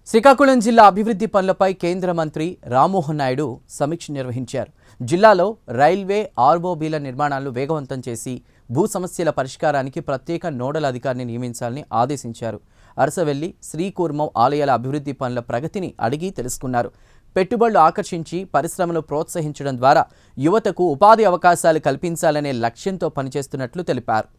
శ్రీకాకుళం జిల్లా అభివృద్ధి పనులపై కేంద్ర మంత్రి రామ్మోహన్ నాయుడు సమీక్ష నిర్వహించారు. జిల్లాలో రైల్వే ఆర్ఓబీల నిర్మాణాలను వేగవంతం చేసి భూ సమస్యల పరిష్కారానికి ప్రత్యేక నోడల్ అధికారిని నియమించాలని ఆదేశించారు. అరసవెల్లి, శ్రీకూర్మం ఆలయాల అభివృద్ధి పనుల ప్రగతిని అడిగి తెలుసుకున్నారు. పెట్టుబడులు ఆకర్షించి పరిశ్రమలు ప్రోత్సహించడం ద్వారా యువతకు ఉపాధి అవకాశాలు కల్పించాలనే లక్ష్యంతో పనిచేస్తున్నట్లు తెలిపారు.